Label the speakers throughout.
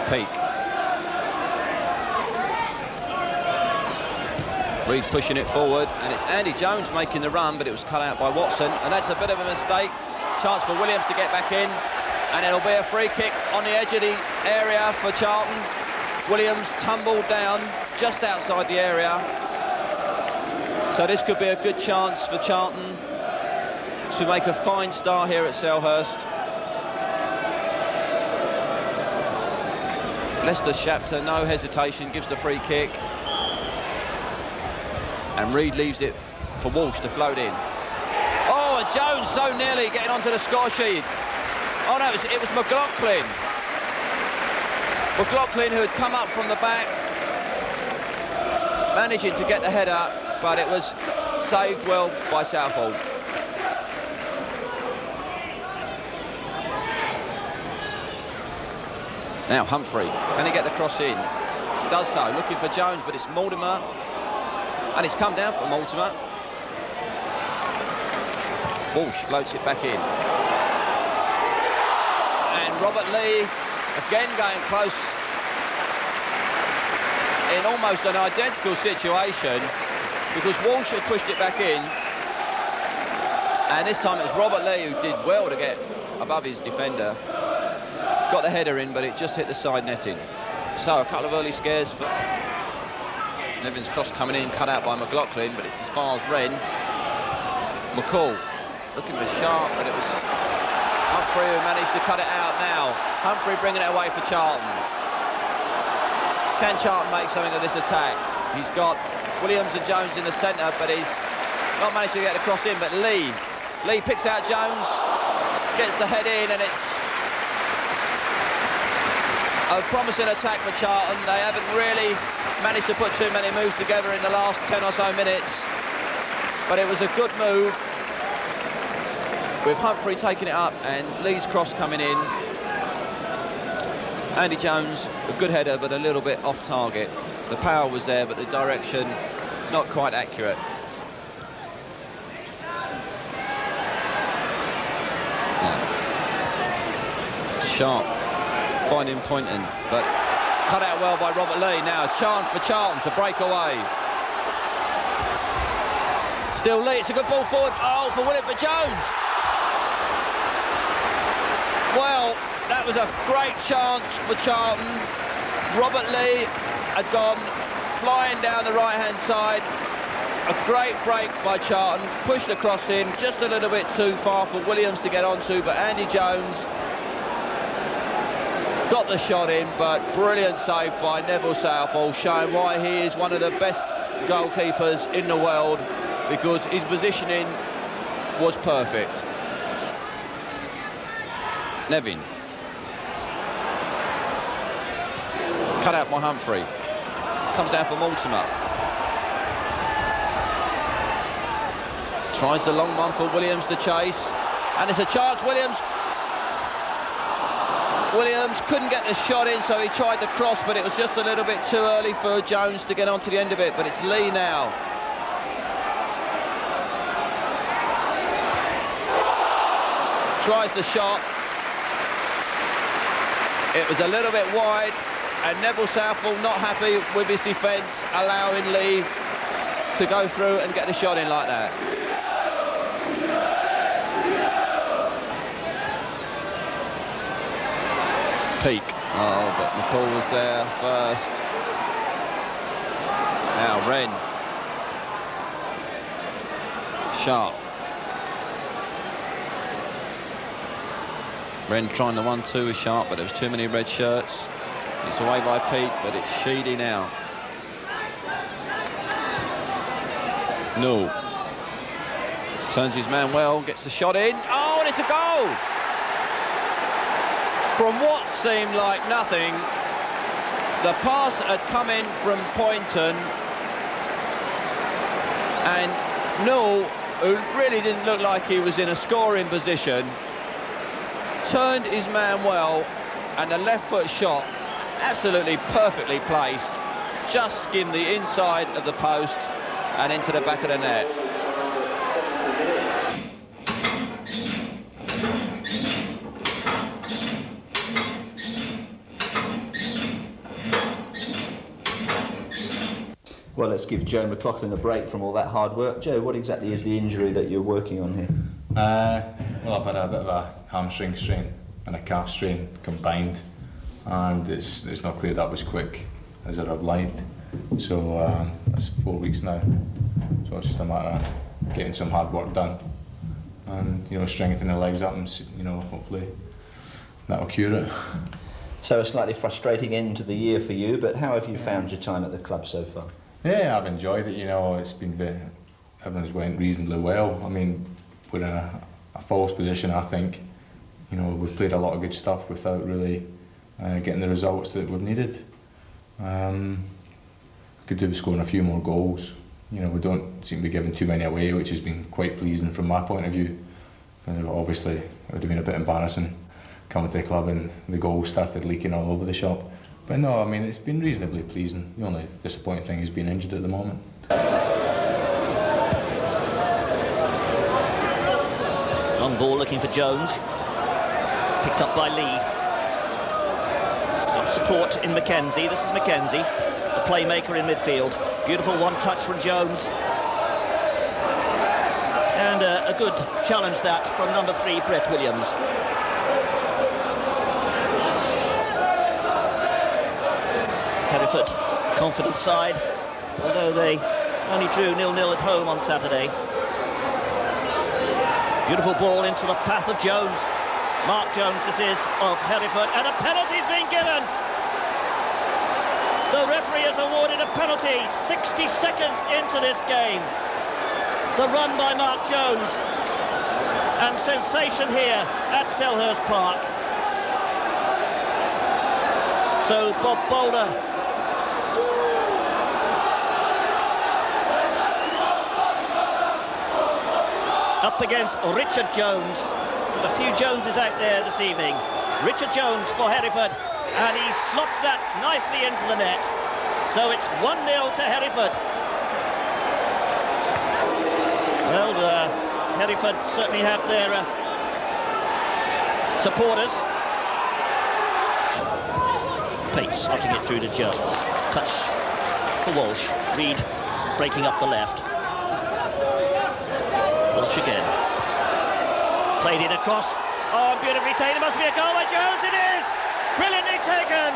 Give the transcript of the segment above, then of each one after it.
Speaker 1: Peak. Reed pushing it forward, and it's Andy Jones making the run, but it was cut out by Watson, and that's a bit of a mistake. Chance for Williams to get back in, and it'll be a free kick on the edge of the area for Charlton. Williams tumbled down just outside the area, so this could be a good chance for Charlton to make a fine start here at Selhurst. Lester Shapter, no hesitation, gives the free kick. And Reed leaves it for Walsh to float in. Oh, and Jones so nearly getting onto the score sheet. Oh no, it was McLaughlin. McLaughlin, who had come up from the back, managing to get the header, but it was saved well by Southall. Now Humphrey, can he get the cross in? Does so, looking for Jones, but it's Mortimer. And it's come down from Mortimer. Walsh floats it back in. And Robert Lee, again going close in almost an identical situation, because Walsh had pushed it back in. And this time it was Robert Lee who did well to get above his defender. Got the header in, but it just hit the side netting. So a couple of early scares for Nevin's cross coming in, cut out by McLaughlin, but it's as far as Wren. McCall looking for Sharp, but it was Humphrey who managed to cut it out now. Humphrey bringing it away for Charlton. Can Charlton make something of this attack? He's got Williams and Jones in the centre, but he's not managed to get the cross in. But Lee picks out Jones, gets the head in, and it's a promising attack for Charlton. They haven't really managed to put too many moves together in the last 10 or so minutes, but it was a good move with Humphrey taking it up and Lee's cross coming in. Andy Jones, a good header, but a little bit off target. The power was there, but the direction not quite accurate. Sharp finding Poynton, but cut out well by Robert Lee. Now a chance for Charlton to break away. Still Lee, it's a good ball forward. Oh, for William, but Jones. Well, that was a great chance for Charlton. Robert Lee had gone flying down the right-hand side. A great break by Charlton, pushed across in, just a little bit too far for Williams to get onto, but Andy Jones got the shot in, but brilliant save by Neville Southall, showing why he is one of the best goalkeepers in the world, because his positioning was perfect. Nevin. Cut out by Humphrey. Comes down for Mortimer. Tries the long one for Williams to chase, and it's a chance. Williams couldn't get the shot in, so he tried the cross, but it was just a little bit too early for Jones to get onto the end of it. But it's Lee now. Tries the shot. It was a little bit wide, and Neville Southall not happy with his defence, allowing Lee to go through and get the shot in like that. Peak. Oh, but McCall was there first. Now Wren. Sharp. Wren trying the 1-2 with Sharp, but there was too many red shirts. It's away by Peak, but it's Sheedy now. No. Turns his man well, gets the shot in. Oh, and it's a goal! From what seemed like nothing, the pass had come in from Poynton, and Newell, who really didn't look like he was in a scoring position, turned his man well, and the left foot shot, absolutely perfectly placed, just skimmed the inside of the post and into the back of the net.
Speaker 2: Well, let's give Joe McLaughlin a break from all that hard work. Joe, what exactly is the injury that you're working on here?
Speaker 3: Well, I've had a bit of a hamstring strain and a calf strain combined, and it's not cleared up as quick as I'd have liked. So that's 4 weeks now. So it's just a matter of getting some hard work done, and strengthening the legs up, and hopefully that'll cure it.
Speaker 2: So a slightly frustrating end to the year for you, but how have you found your time at the club so far?
Speaker 3: Yeah, I've enjoyed it. It's been everyone's went reasonably well. I mean, we're in a false position, I think. We've played a lot of good stuff without really getting the results that we've needed. Could do with scoring a few more goals. We don't seem to be giving too many away, which has been quite pleasing from my point of view. Obviously, it would have been a bit embarrassing coming to the club and the goals started leaking all over the shop. But no, I mean, it's been reasonably pleasing. The only disappointing thing is being injured at the moment.
Speaker 4: Long ball looking for Jones. Picked up by Lee. He's got support in Mackenzie. This is Mackenzie, the playmaker in midfield. Beautiful one-touch from Jones. And a good challenge that from number 3, Brett Williams. Hereford, confident side, although they only drew 0-0 at home on Saturday. Beautiful ball into the path of Jones. Mark Jones, this is, of Hereford, and a penalty's been given. The referee has awarded a penalty 60 seconds into this game. The run by Mark Jones, and sensation here at Selhurst Park. So Bob Boulder up against Richard Jones. There's a few Joneses out there this evening. Richard Jones for Hereford, and he slots that nicely into the net. So it's 1-0 to Hereford. Well, Hereford certainly have their supporters. Pate slotting it through to Jones. Touch for Walsh. Reed breaking up the left. Walsh again. Played it across. Oh, beautifully taken. It must be a goal by Jones. It is! Brilliantly taken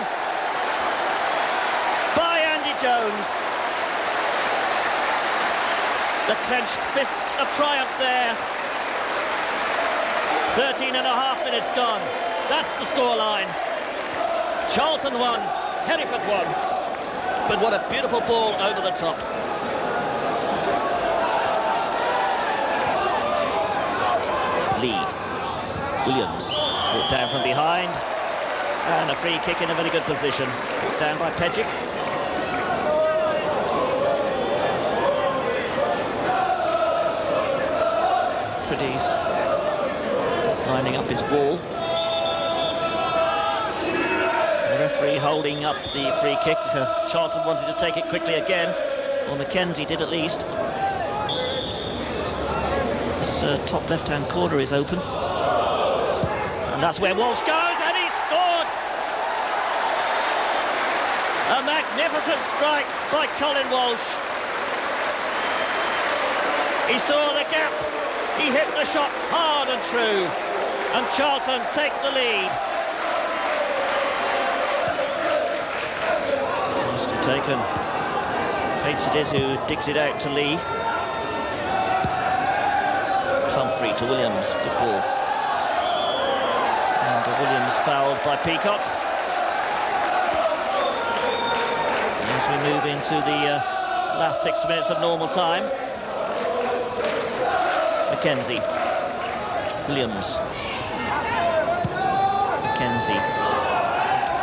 Speaker 4: by Andy Jones. The clenched fist of triumph there. 13.5 minutes gone. That's the scoreline. Charlton 1, Hereford 1. But what a beautiful ball over the top. Lee. Williams brought down from behind. And a free kick in a very good position. Brought down by Pejic. Trudis lining up his wall. The referee holding up the free kick. Charlton wanted to take it quickly again, or Mackenzie did at least. This top left-hand corner is open. And that's where Walsh goes, and he scored! A magnificent strike by Colin Walsh. He saw the gap. He hit the shot hard and true, and Charlton take the lead. Nicely taken. Pates it is who digs it out to Lee. Humphrey to Williams, good ball. And Williams fouled by Peacock. As we move into the last 6 minutes of normal time. Mackenzie, Williams, Mackenzie,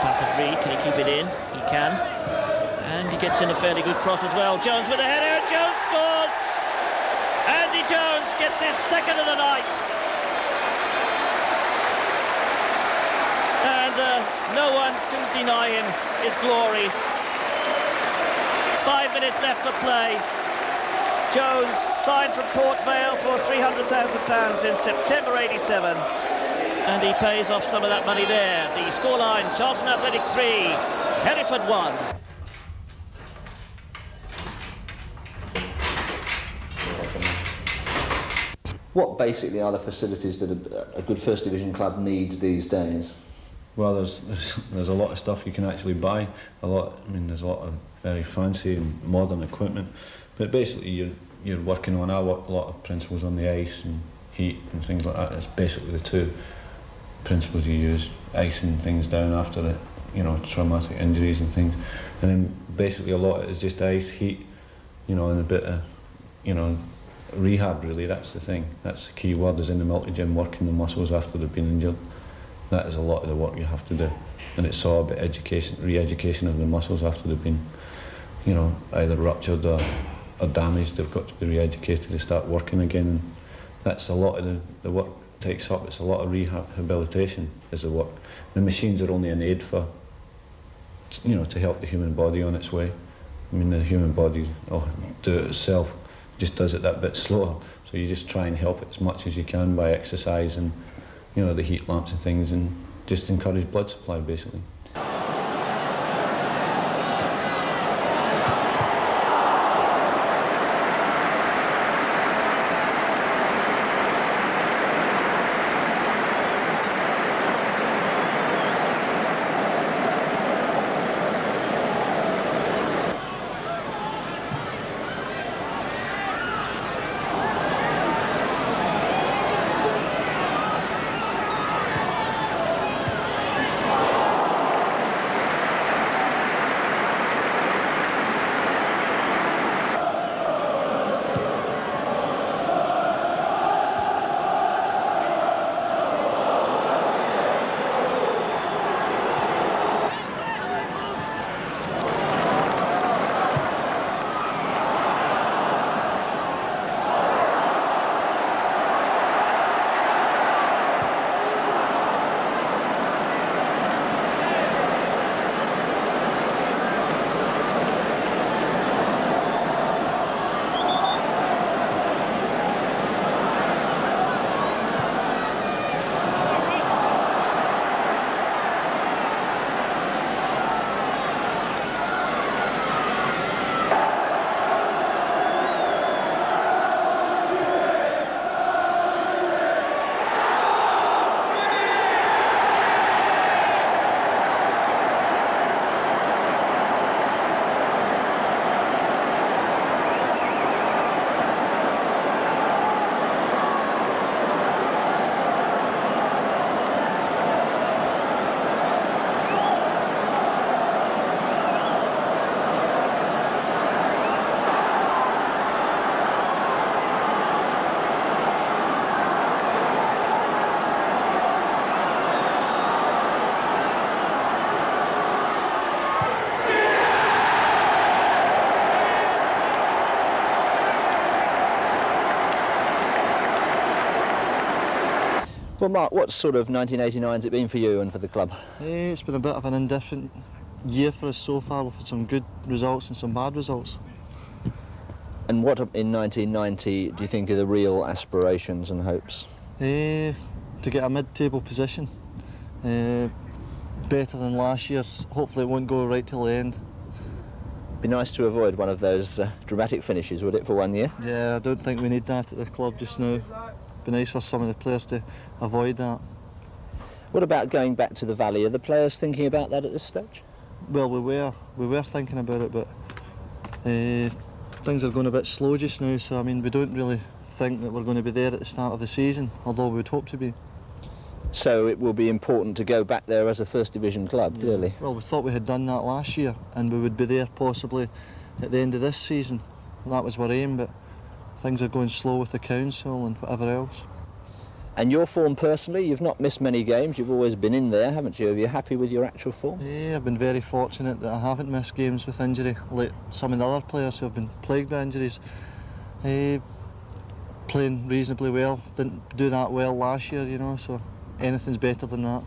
Speaker 4: path of Reed, can he keep it in? He can, and he gets in a fairly good cross as well. Jones with a header, Jones scores! Andy Jones gets his second of the night. And no one can deny him his glory. 5 minutes left to play. Jones signed from Port Vale for £300,000 in September '87, and he pays off some of that money there. The scoreline: Charlton Athletic 3, Hereford 1.
Speaker 2: What basically are the facilities that a good First Division club needs these days?
Speaker 5: Well, there's a lot of stuff you can actually buy. There's a lot of very fancy and modern equipment, but basically you're working on a lot of principles on the ice and heat and things like that. It's basically the two principles you use: icing things down after it, traumatic injuries and things, and then basically a lot is just ice, heat, and a bit of, rehab. Really, that's the thing. That's the key word, is in the multi-gym, working the muscles after they've been injured. That is a lot of the work you have to do, and it's all about education, re-education of the muscles after they've been, either ruptured or damaged. They've got to be re-educated to start working again, and that's a lot of the work takes up. It's a lot of rehabilitation is the work. The machines are only an aid for, to help the human body on its way. The human body do it itself, just does it that bit slower. So you just try and help it as much as you can by exercise and, the heat lamps and things, and just encourage blood supply, basically.
Speaker 2: Well, Mark, what sort of 1989 has it been for you and for the club?
Speaker 6: It's been a bit of an indifferent year for us so far. We've had some good results and some bad results.
Speaker 2: And what in 1990 do you think are the real aspirations and hopes?
Speaker 6: To get a mid-table position, better than last year. Hopefully it won't go right till the end.
Speaker 2: Be nice to avoid one of those dramatic finishes, would it, for 1 year?
Speaker 6: Yeah, I don't think we need that at the club just now. Be nice for some of the players to avoid that.
Speaker 2: What about going back to the Valley? Are the players thinking about that at this stage?
Speaker 6: Well, we were thinking about it, but things are going a bit slow just now, so we don't really think that we're going to be there at the start of the season, although we would hope to be.
Speaker 2: So it will be important to go back there as a First Division club, clearly.
Speaker 6: Well, we thought we had done that last year, and we would be there possibly at the end of this season. That was our aim, but things are going slow with the council and whatever else.
Speaker 2: And your form personally, you've not missed many games, you've always been in there, haven't you? Are you happy with your actual form?
Speaker 6: Yeah, I've been very fortunate that I haven't missed games with injury, like some of the other players who have been plagued by injuries. Playing reasonably well, didn't do that well last year, so anything's better than that.